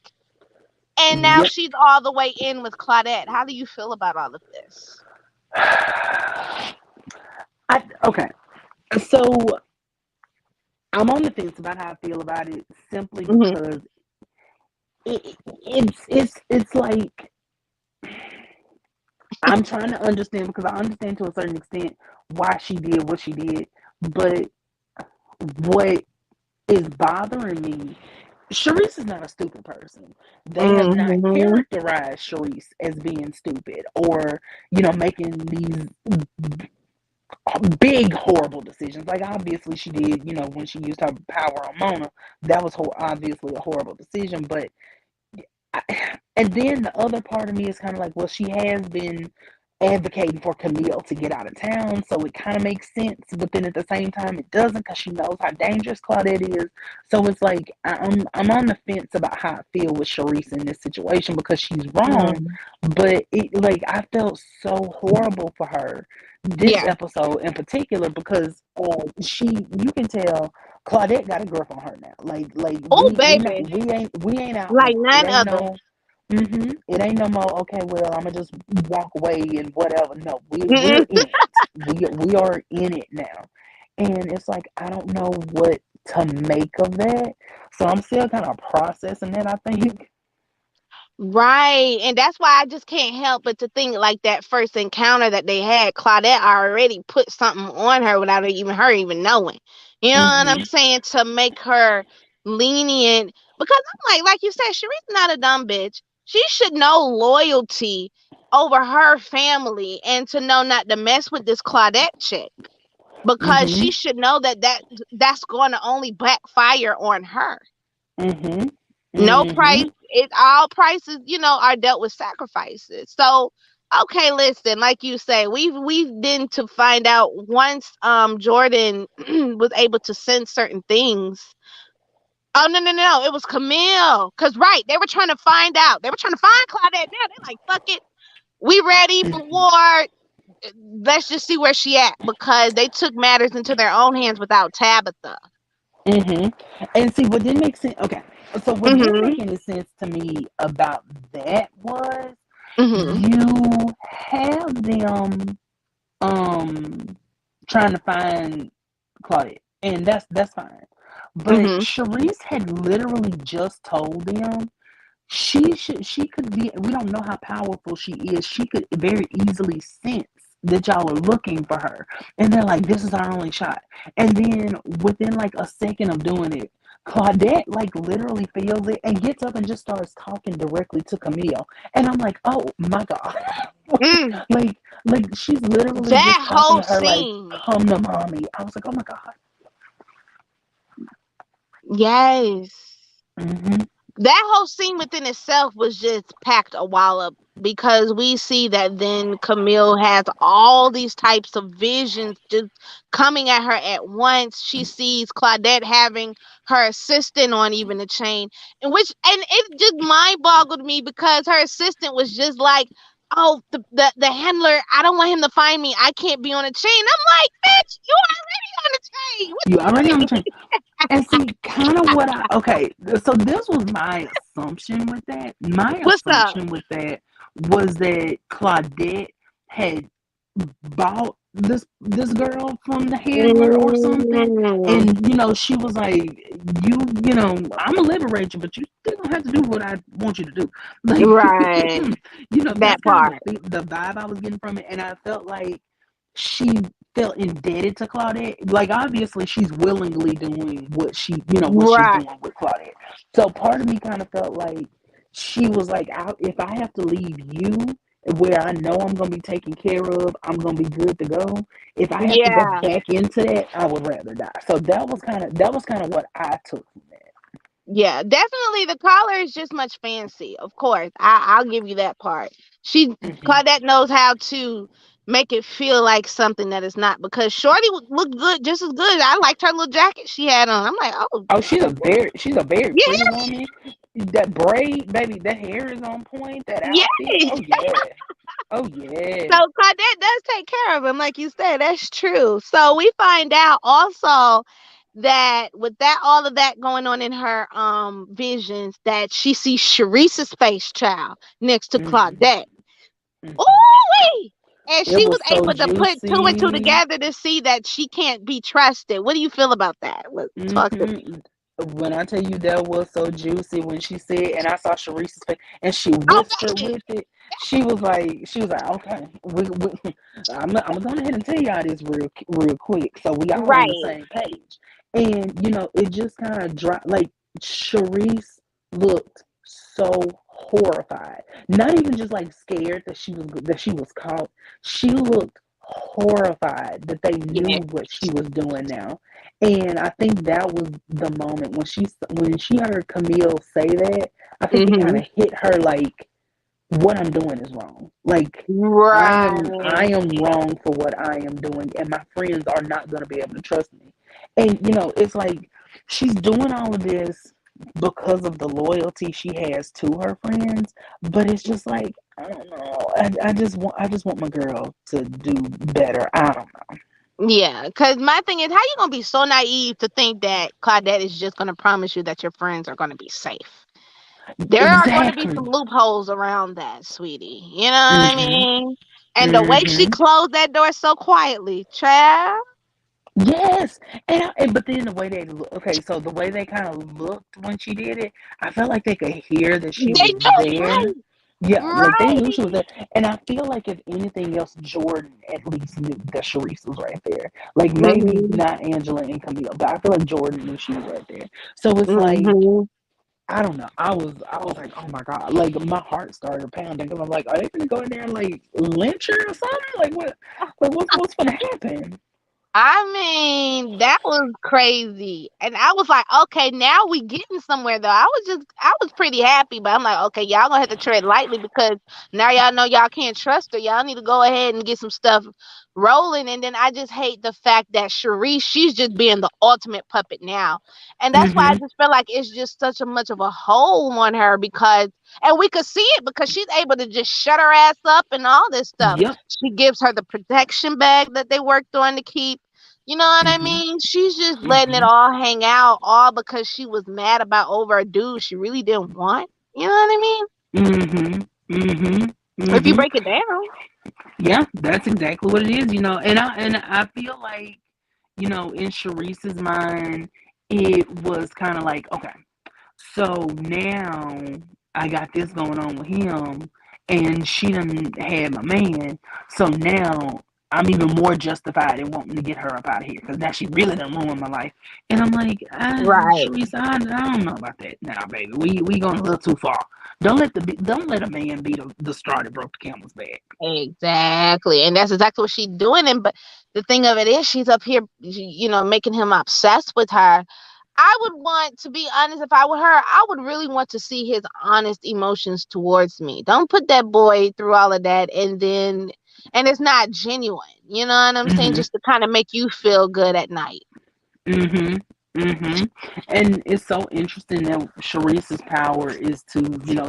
And now Yep. she's all the way in with Claudette. How do you feel about all of this? Okay. So I'm on the fence about how I feel about it simply Hmm. because it's like I'm trying to understand because I understand to a certain extent why she did what she did, but what is bothering me, Sharice is not a stupid person. They have not Hmm. characterized Sharice as being stupid or, making these big horrible decisions. Like obviously she did, when she used her power on Mona, that was obviously a horrible decision. But and then the other part of me is kind of like, well, she has been advocating for Camille to get out of town, so it kind of makes sense. But then at the same time, it doesn't because she knows how dangerous Claudette is. So it's like I'm on the fence about how I feel with Sharice in this situation because she's wrong, Hmm. but it like I felt so horrible for her this Yeah. episode in particular because you can tell Claudette got a grip on her now. Like Oh, we not baby. we ain't Like outlaws. It none ain't other. no it ain't no more. Okay, well I'm gonna just walk away and whatever. No, we're Mm-mm. in it. We are in it now, and it's like I don't know what to make of that. So I'm still kind of processing it. I think. Right. And that's why I just can't help but to think like that first encounter that they had, Claudette already put something on her without even her even knowing. You know what I'm Mhm. saying? To make her lenient. Because I'm like you said, Sharice's not a dumb bitch. She should know loyalty over her family and to know not to mess with this Claudette chick. Because Mhm. she should know that's going to only backfire on her. Mhm. No Mhm. price, it all prices, are dealt with sacrifices. So, okay, listen, like you say, we've been to find out once Jordan was able to sense certain things. Oh no, no, no, no, it was Camille. Cause right, they were trying to find out. They were trying to find Claudette. Now they're like, fuck it. We ready for Mhm. war. Let's just see where she at because they took matters into their own hands without Tabitha. Mhm. And see what didn't make sense. Okay, so what didn't Mhm. make any sense to me about that was Mhm. you have them um trying to find Claudette, and that's fine. But Mhm. Sharice had literally just told them she could be, we don't know how powerful she is. She could very easily sense that y'all are looking for her. And they're like, this is our only shot. And then within like a second of doing it, Claudette like literally feels it and gets up and just starts talking directly to Camille. And I'm like, oh my God. Mm. like she's literally just That talking whole to her like, scene. come to mommy. I was like, oh my God. Yes. Mm-hmm. That whole scene within itself was just packed a wallop because we see that then Camille has all these types of visions just coming at her at once. She sees Claudette having her assistant on even a chain, and it just mind boggled me because her assistant was just like, "Oh, the handler, I don't want him to find me. I can't be on a chain." I'm like, "Bitch, you already on a chain. What You you already on the mean?" train. And see, kind of what okay, so this was my assumption with that. My What's up? assumption with that was that Claudette had bought this girl from the handler or something. Mm, And, she was like, I'm gonna liberate you, but you still gonna have to do what I want you to do. Like, right. that's That kind of part. the vibe I was getting from it. And I felt like she felt indebted to Claudette. Like obviously she's willingly doing what what she's Right. doing with Claudette. So part of me kind of felt like she was like, if I have to leave you where I know I'm gonna be taken care of, I'm gonna be good to go. If I have to go Yeah. back into that, I would rather die. So that was kind of what I took from that. Yeah, definitely the collar is just much fancy. Of course, I'll give you that part. She Hmm. Claudette knows how to make it feel like something that is not, because Shorty looked good, just as good. I liked her little jacket she had on. I'm like, oh, Oh, okay, she's a very yeah, pretty woman. That braid, baby, that hair is on point. That outfit, yeah. oh yeah, oh yeah. So Claudette does take care of him, like you said. That's true. So we find out also that with that all of that going on in her visions, that she sees Sharice's face, child, next to Hmm. Claudette. Hmm. Ooh, and It she was was so able to put two and two juicy. together to see that she can't be trusted. What do you feel about that? Talk to me. Hmm. When I tell you that was so juicy when she said, and I saw Sharice's face, and she Oh, whispered baby. with it. She was like, okay, I'm gonna go ahead and tell y'all this real quick, so we all on the Right. same page. And it just kind of dropped. Like Sharice looked so horrified, not even just like scared that she was caught. She looked horrified that they knew Yeah. what she was doing now. And I think that was the moment when she heard Camille say that. I think it kind Hmm. of hit her like what I'm doing is wrong. Like I am I Right. am wrong for what I am doing, and my friends are not going to be able to trust me. And it's like she's doing all of this because of the loyalty she has to her friends, but it's just like I don't know. I just want my girl to do better. I don't know. Yeah, because my thing is, how you gonna be so naive to think that Claudette is just gonna promise you that your friends are gonna be safe? There are gonna be some Exactly. loopholes around that, sweetie. You know what I Mhm. mean? And the way she Mhm. closed that door so quietly, child. Yes, but then the way they look, okay, so the way they kind of looked when she did it, I felt like they could hear that she They was know, there. right? Yeah, like they knew Right. she was there, and I feel like if anything else, Jordan at least knew that Sharice was right there. Like maybe Mhm. not Angela and Camille, but I feel like Jordan knew she was right there. So it's like Mhm. I don't know. I was like, oh my god, like my heart started pounding because I'm like, are they gonna go in there and like lynch her or something? Like what? Like what's gonna happen? I mean, that was crazy. And I was like, okay, now we getting somewhere though. I was pretty happy, but I'm like, okay, y'all gonna have to tread lightly, because now y'all know y'all can't trust her. Y'all need to go ahead and get some stuff rolling. And then I just hate the fact that Sharice, she's just being the ultimate puppet now. And that's why I Mm-hmm. just feel like it's just such a much of a hold on her, because, and we could see it because she's able to just shut her ass up and all this stuff. Yep. She gives her the protection bag that they worked on to keep. You know what I Mm-hmm. mean? She's just letting it Mm-hmm. all hang out, all because she was mad about over a dude she really didn't want. You know what I mean? Mm-hmm. Mm-hmm. If you Mm-hmm. break it down. Yeah, that's exactly what it is, and I feel like, in Sharice's mind, it was kind of like, okay, so now I got this going on with him, and she done had my man. So now I'm even more justified in wanting to get her up out of here because now she really done ruined my life. And I'm like, Right. Sharice, I don't know about that now, baby. We going a little too far. Don't let a man be the straw that broke the camel's back. Exactly. And that's exactly what she's doing. And but the thing of it is, she's up here, making him obsessed with her. I would want, to be honest, if I were her, I would really want to see his honest emotions towards me. Don't put that boy through all of that and it's not genuine. You know what I'm saying? Mm-hmm. Just to kind of make you feel good at night. Mm-hmm. Mm-hmm. And it's so interesting that Sharice's power is to,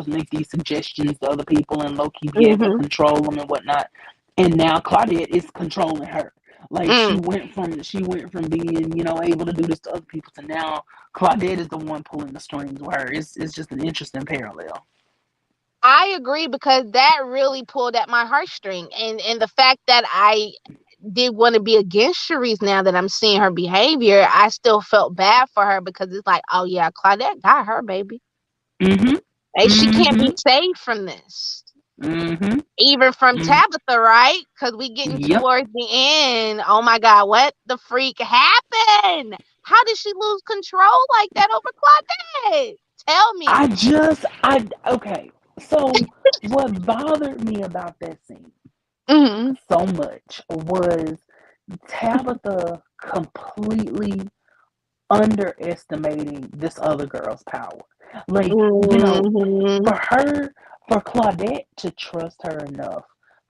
make these suggestions to other people and low key be able to Mhm. control them and whatnot. And now Claudette is controlling her. Like she Mm. went from being, able to do this to other people to now Claudette is the one pulling the strings with her. It's just an interesting parallel. I agree, because that really pulled at my heartstring, and the fact that I did want to be against Cherise now that I'm seeing her behavior, I still felt bad for her, because it's like, oh yeah, Claudette got her baby. Mm-hmm. Hey, she can't Mm-hmm. be saved from this. Mm-hmm. Even from Mm. Tabitha, right? Because we getting Yep. towards the end. Oh my God, what the freak happened? How did she lose control like that over Claudette? Tell I me. just, I, okay. So, what bothered me about that scene Mm-hmm. so much was Tabitha completely underestimating this other girl's power. Like, Mm-hmm. for her, for Claudette to trust her enough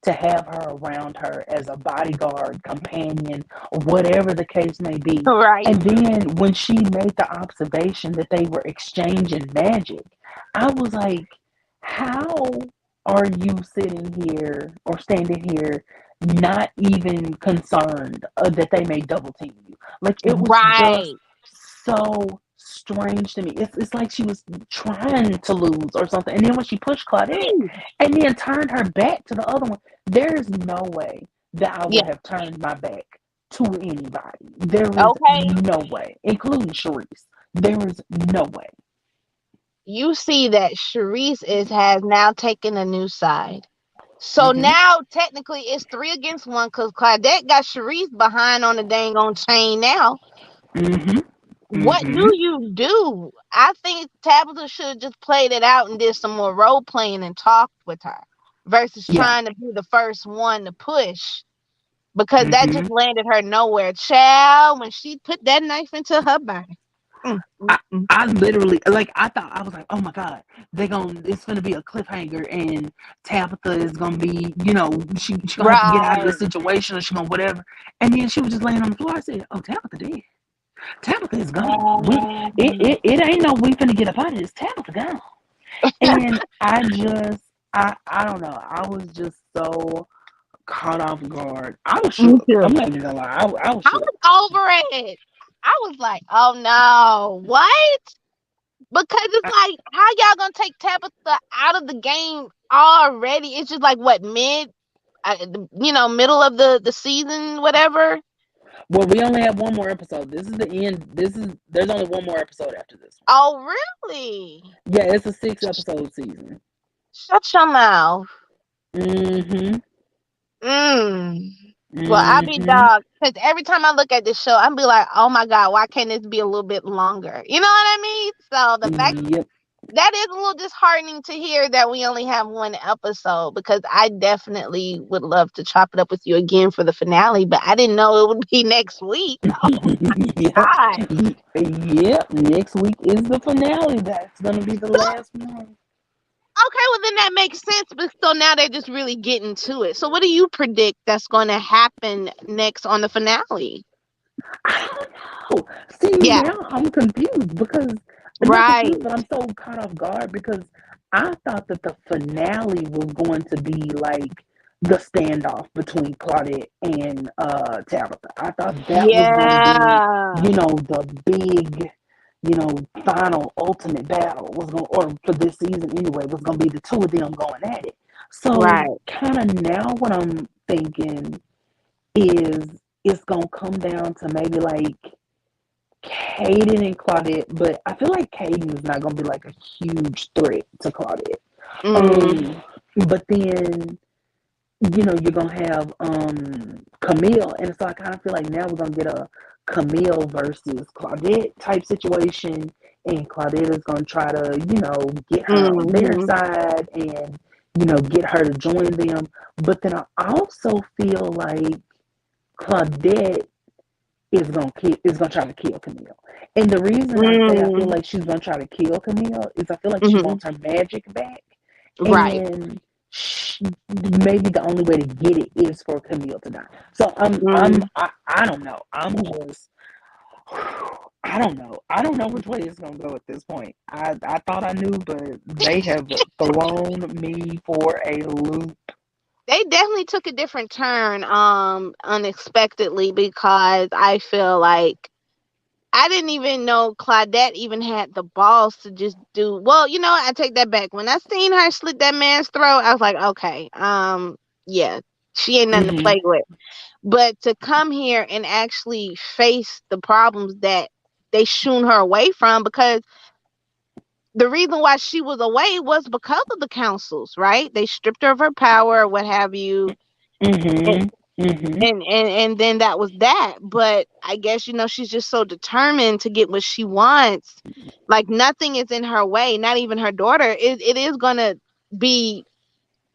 to have her around her as a bodyguard, companion, whatever the case may be. Right. And then when she made the observation that they were exchanging magic, I was like, how are you sitting here or standing here not even concerned that they may double team you? Like, it was just Right. so strange to me. It's like she was trying to lose or something. And then when she pushed Claudette and then turned her back to the other one, there's no way that I Yeah. would have turned my back to anybody. There is Okay. no way, including Sharice. There is no way. You see that Sharice is has now taken a new side. So Mm-hmm. now technically it's three against one because Claudette got Sharice behind on the dang on chain now. Mm-hmm. What Mm-hmm. do you do? I think Tabitha should have just played it out and did some more role playing and talked with her versus Yeah. trying to be the first one to push because that Mm-hmm. just landed her nowhere. Child, when she put that knife into her body. Mm, mm, I, mm. I literally like I thought I was like, oh my god, they gonna it's gonna be a cliffhanger and Tabitha is gonna be, she gonna have to get out of the Right. situation or she gonna whatever. And then she was just laying on the floor. I said, oh, Tabitha dead. Tabitha is gone. It ain't no we finna get up out of this. Tabitha gone. And I don't know. I was just so caught off guard. I was Me shook. I'm too. not even gonna lie. I was I shook. was over it. I was like, oh no, what? Because it's like, how y'all gonna take Tabitha out of the game already? It's just like what middle of the season, whatever. Well, we only have one more episode. This is the end. There's only one more episode after this one. Oh, really? Yeah, it's a 6 episode season. Shut your mouth. Mm-hmm. Mm. Well, I be Mm-hmm. dog because every time I look at this show, I be like, oh my god, why can't this be a little bit longer? You know what I mean? So the fact Yep. that is a little disheartening to hear that we only have one episode because I definitely would love to chop it up with you again for the finale, but I didn't know it would be next week. Yep. God. Yep. Next week is the finale. That's gonna be the last one. Okay, well then that makes sense. But so now they're just really getting to it. So what do you predict that's going to happen next on the finale? I don't know. See, Yeah, now I'm confused because not right. confused, but I'm so caught off guard because I thought that the finale was going to be like the standoff between Claudette and Tabitha. I thought that was going to be, Yeah, the big, you know, final ultimate battle was going, or for this season anyway, was going to be the two of them going at it. So right. kind of now what I'm thinking is it's gonna come down to maybe like Caden and Claudette, but I feel like Caden is not gonna be like a huge threat to Claudette. Mm, Um, but then you're gonna have Camille, and so I kind of feel like now we're gonna get a Camille versus Claudette type situation, and Claudette is gonna try to get her on their mm-hmm, side and get her to join them. But then I also feel like Claudette is gonna try to kill Camille. And the reason I say I feel mm, like she's gonna try to kill Camille is I feel like she mm-hmm, wants her magic back, right. and she, maybe the only way to get it is for Camille to die. So Mm. I don't know. I don't know. I don't know which way it's gonna go at this point. I thought I knew, but they have thrown me for a loop. They definitely took a different turn unexpectedly because I feel like I didn't even know Claudette even had the balls to just do well, I take that back. When I seen her slit that man's throat, I was like, okay, yeah, she ain't nothing to Hmm. play with. But to come here and actually face the problems that they shooed her away from, because the reason why she was away was because of the councils, right? They stripped her of her power or what have you. And Mhm. Mhm. and then that was that. But I guess, she's just so determined to get what she wants. Like nothing is in her way, not even her daughter. It is gonna be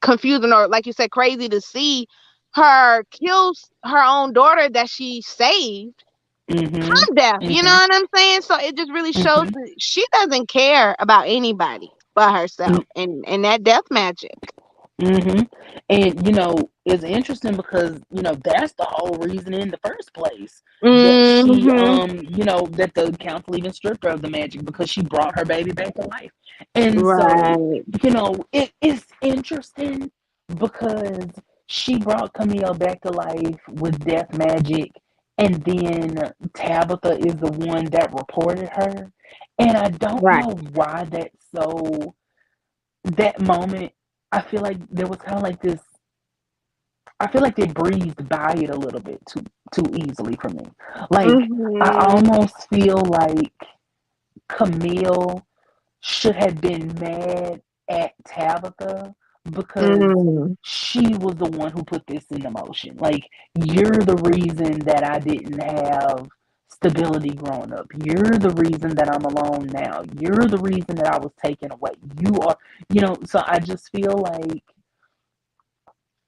confusing, or like you said, crazy to see her kill her own daughter that she saved Mhm. from death. You know Mhm. what I'm saying? So it just really shows Mhm. that she doesn't care about anybody but herself and that death magic. Mm-hmm. And it's interesting because that's the whole reason in the first place that she Mhm. that the council even stripped her of the magic because she brought her baby back to life. And so Right. it is interesting because she brought Camille back to life with death magic, and then Tabitha is the one that reported her, and I don't Right. know why that's so. That moment, I feel like there was kind of like this. I feel like they breezed by it a little bit too easily for me. Like I Mhm. almost feel like Camille should have been mad at Tabitha because Mm. she was the one who put this into motion. Like, you're the reason that I didn't have stability growing up. You're the reason that I'm alone now. You're the reason that I was taken away. You are, so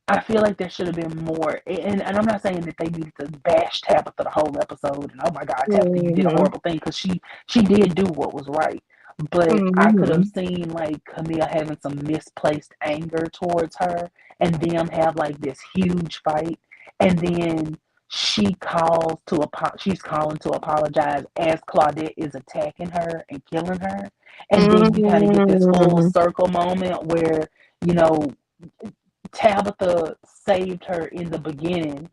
I feel like there should have been more. And I'm not saying that they needed to bash Tabitha the whole episode and oh my God, Tabitha, you did a Mhm. horrible thing because she did do what was right. But I could have Mhm. seen like Camille having some misplaced anger towards her and them have like this huge fight, and then she's calling to apologize as Claudette is attacking her and killing her, and then you kind of get this full Mhm. circle moment where you know Tabitha saved her in the beginning.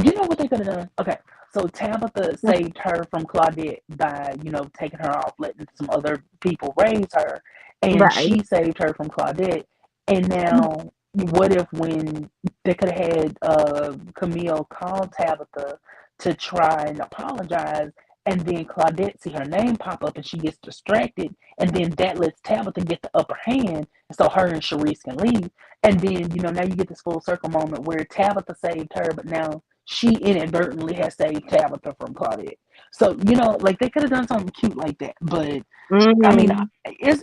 You know what they could have done? Okay, so Tabitha saved her from Claudette by, taking her off, letting some other people raise her, and Right. she saved her from Claudette. And now, what if when they could have had Camille call Tabitha to try and apologize, and then Claudette see her name pop up and she gets distracted, and then that lets Tabitha get the upper hand, so her and Sharice can leave. And then, now you get this full circle moment where Tabitha saved her, but now she inadvertently has saved Tabitha from Claudette. So, like they could have done something cute like that. But I mean, Mhm.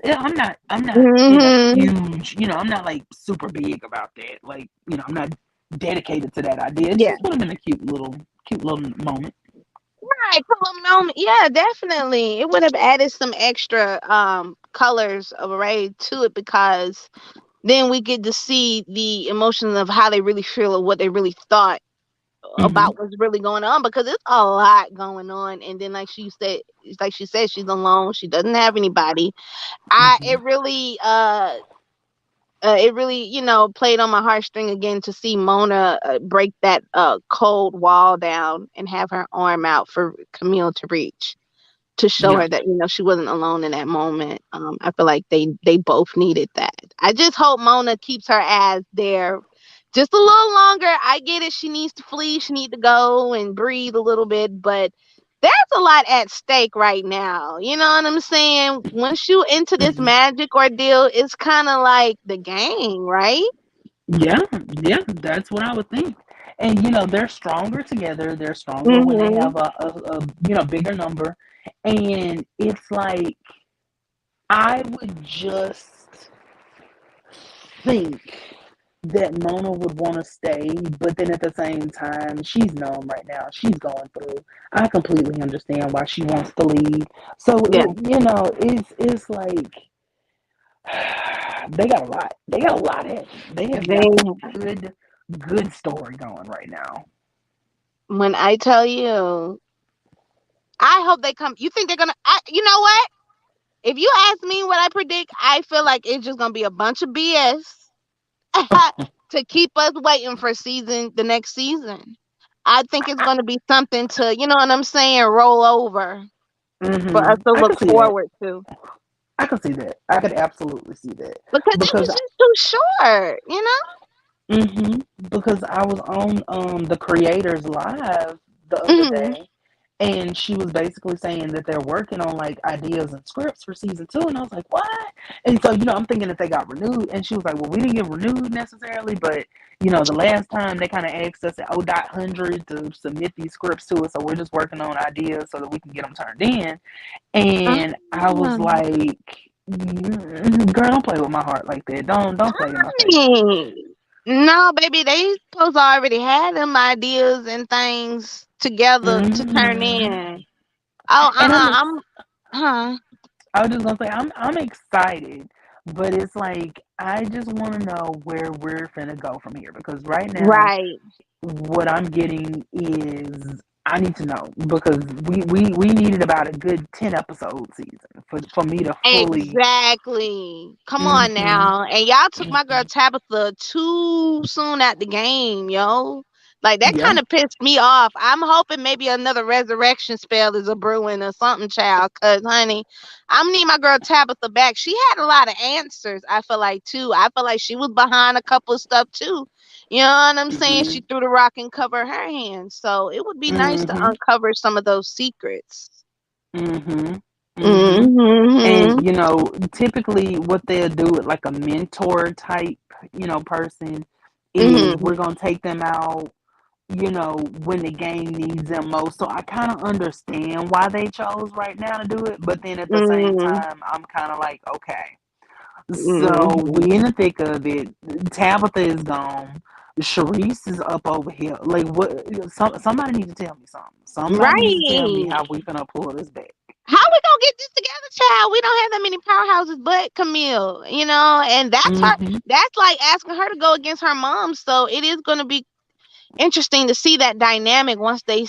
I'm not in a Mhm. huge, I'm not like super big about that. Like, I'm not dedicated to that idea. It Yeah. just would have been a cute little moment. Right. Cool moment. Yeah, definitely. It would have added some extra colors of array to it, because then we get to see the emotions of how they really feel or what they really thought Hmm. about what's really going on, because it's a lot going on. And then like she said, she's alone. She doesn't have anybody. I Hmm. it really, played on my heartstring again to see Mona break that cold wall down and have her arm out for Camille to reach, to show Yeah. her that, she wasn't alone in that moment. I feel like they both needed that. I just hope Mona keeps her ass there just a little longer. I get it. She needs to flee. She needs to go and breathe a little bit, but there's a lot at stake right now. You know what I'm saying? Once you into this Hmm. magic ordeal, it's kind of like the game, right? Yeah, yeah, that's what I would think. And they're stronger together. They're stronger when they Mhm. have a bigger number. And it's like I would just think that Mona would want to stay, but then at the same time, she's numb right now. She's going through. I completely understand why she wants to leave. So Yeah. it's like they got a lot. They got a lot in. They have got They a good story going right now. When I tell you, I hope they come. You think they're gonna? You know what? If you ask me what I predict, I feel like it's just gonna be a bunch of BS to keep us waiting for the next season. I think it's gonna be something to, you know what I'm saying, roll over for us to I look could see that. forward to. I could see that. I could absolutely see that Because it because was just too short, you know? because I was on the creators live the other Hmm. day, And she was basically saying that they're working on like ideas and scripts for season two. And I was like, what? And so, I'm thinking that they got renewed. And she was like, well, we didn't get renewed necessarily, but the last time they kind of asked us at O.100 to submit these scripts to us. So we're just working on ideas so that we can get them turned in. And I was Um, like, girl, don't play with my heart like that. Don't play in my face. Honey, no, baby, they supposed to already have them ideas and things together to turn Hmm. in. Oh, And huh? I was just gonna say I'm excited, but it's like I just want to know where we're finna go from here because right now Right. what I'm getting is I need to know because we needed about a good 10 episode season for me to fully. Exactly. Come on Hmm. now. And y'all took my girl Hmm. Tabitha too soon at the game, yo. Like that Yeah. kind of pissed me off. I'm hoping maybe another resurrection spell is a brewing or something, child. Cause honey, I'm need my girl Tabitha back. She had a lot of answers, I feel like too. I feel like she was behind a couple of stuff too. You know what I'm saying? She Hmm. threw the rock and covered her hands. So it would be nice to Hmm. uncover some of those secrets. Hmm. Hmm. And Mm-hmm. typically what they'll do with like a mentor type, person is Mm-hmm. we're gonna take them out, when the game needs them most. So I kind of understand why they chose right now to do it, but then at the same Mm-hmm. time, I'm kind of like, okay. So Mm-hmm. we in the thick of it. Tabitha is gone. Sharice is up over here. Like what? Somebody need to tell me something. Somebody need to tell me Right. how we gonna pull this back. How we gonna get this together, child? We don't have that many powerhouses but Camille, and that's her. Hmm. That's like asking her to go against her mom. So it is gonna be interesting to see that dynamic once they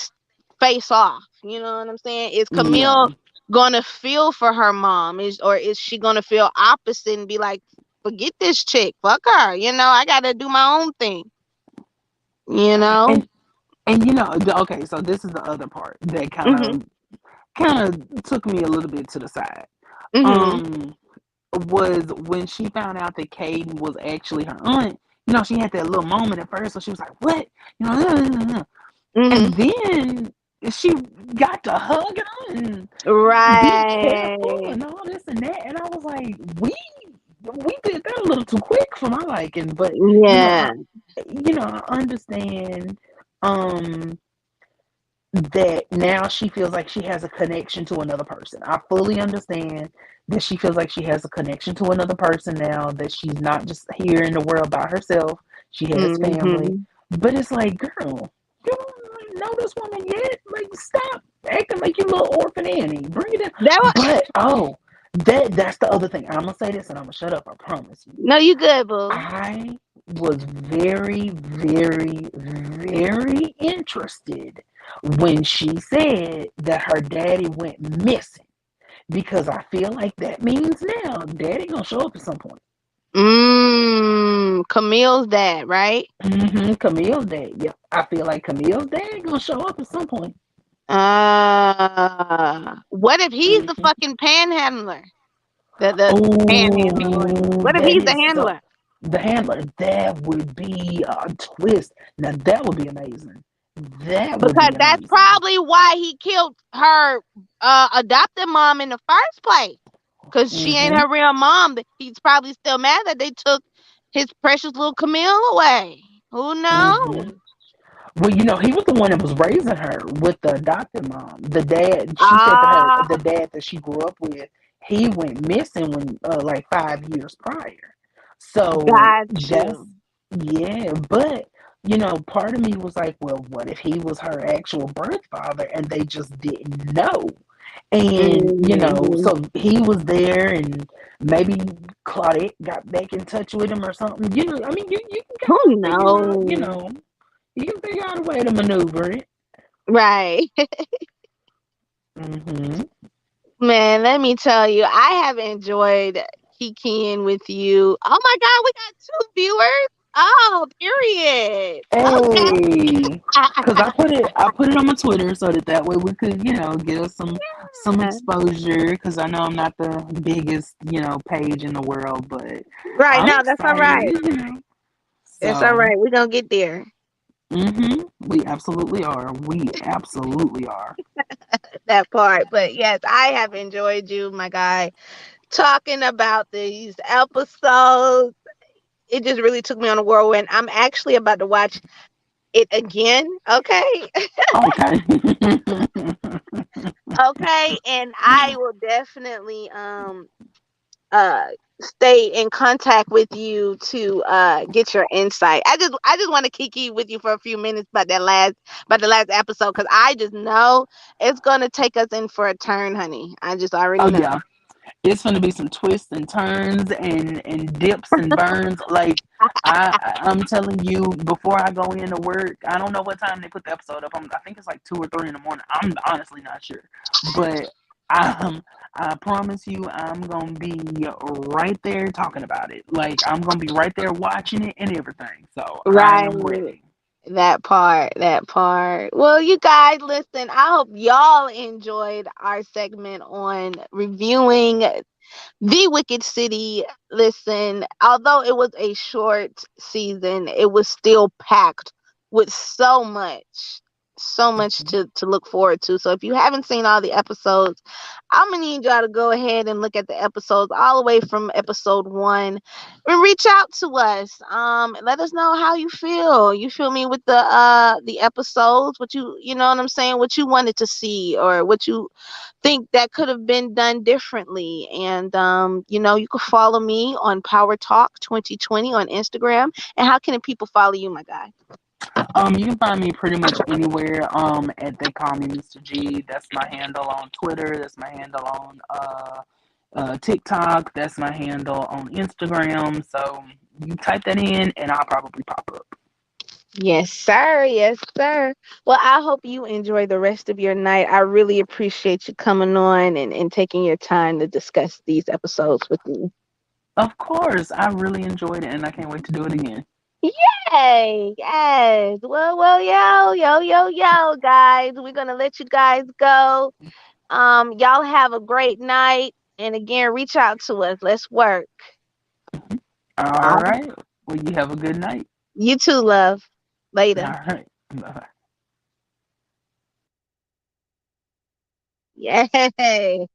face off. You know what I'm saying? Is Yeah. Camille gonna feel for her mom? Is she gonna feel opposite and be like, forget this chick, fuck her? I gotta do my own thing. You know? And okay. So this is the other part that Mhm. kind of took me a little bit to the side. Mhm. Um, was when she found out that Caden was actually her aunt. She had that little moment at first, so she was like, "What?" Mhm. And then she got to hugging her and be careful Right. and all this and that. And I was like, we did that a little too quick for my liking. But you know, I Yeah. I understand um that now she feels like she has a connection to another person. I fully understand that she feels like she has a connection to another person now, that she's not just here in the world by herself. She has family. Mhm. But it's like, girl, you don't know this woman yet? Like, stop acting like you little orphan Annie. Bring it in. That was But that's the other thing. I'm gonna say this and I'm gonna shut up, I promise you. no, you good, boo. I was very, very, very interested when she said that her daddy went missing because I feel like that means now daddy gonna show up at some point. Camille's dad, right? Camille's dad. Yep, I feel like Camille's dad gonna show up at some point. What if he's the Mm-hmm. fucking panhandler? The panhandler. Oh, What if that he's the is so. handler? The handler. That would be a twist. Now that would be amazing. That would Because be that's amazing. probably why he killed her adopted mom in the first place. Because she ain't Mm-hmm. her real mom. He's probably still mad that they took his precious little Camille away. Who Mm-hmm. knows? Well, he was the one that was raising her with the adopted mom. The dad, she said that Ah, the dad that she grew up with, he went missing when like 5 years prior. So got that's you. yeah, but part of me was like, well, what if he was her actual birth father and they just didn't know? And Hmm. so he was there, and maybe Claudette got back in touch with him or something. I mean, you can Who kind of figure out, knows? you can figure out a way to maneuver it. Right. Hmm. Man, let me tell you, I have enjoyed kikiing with you. Oh my God, we got two viewers. Oh, period. Hey, cause Okay. I put it on my Twitter so that way we could get us some exposure. Cause I know I'm not the biggest page in the world, but Right I'm now, that's all excited. right. It's all So right. We're gonna get there. We absolutely are. We absolutely are. that part. But yes, I have enjoyed you, my guy, talking about these episodes. It just really took me on a whirlwind. I'm actually about to watch it again. Okay. Okay. Okay. And I will definitely uh stay in contact with you to get your insight. I just want to kiki with you for a few minutes about the last episode, because I just know it's gonna take us in for a turn, honey. I just already Oh know. yeah. It's gonna be some twists and turns and dips and burns. Like I'm telling you, before I go into work, I don't know what time they put the episode up. I think it's like 2 or 3 in the morning. I'm honestly not sure, but I promise you, I'm gonna be right there talking about it. Like I'm gonna be right there watching it and everything. So I Right. am ready. That part, that part. Well, you guys, listen, I hope y'all enjoyed our segment on reviewing The Wicked City. Listen, although it was a short season, it was still packed with so much Mhm. to look forward to. So if you haven't seen all the episodes, I'm gonna need y'all to go ahead and look at the episodes all the way from episode one and reach out to us. Let us know how you feel. You feel me with the episodes, what you know what I'm saying, what you wanted to see, or what you think that could have been done differently. And you can follow me on Power Talk 2020 on Instagram. And how can people follow you, my guy? You can find me pretty much anywhere. At They Call Me Mr. G. That's my handle on Twitter. That's my handle on TikTok. That's my handle on Instagram. So you type that in, and I'll probably pop up. Yes, sir. Yes, sir. Well, I hope you enjoy the rest of your night. I really appreciate you coming on and taking your time to discuss these episodes with me. Of course, I really enjoyed it, and I can't wait to do it again. Yay! Yes. Well, yo, guys. We're gonna let you guys go. Y'all have a great night. And again, reach out to us. Let's work. All All right. right. Well, you have a good night. You too, love. All Later. right. Bye. Yay.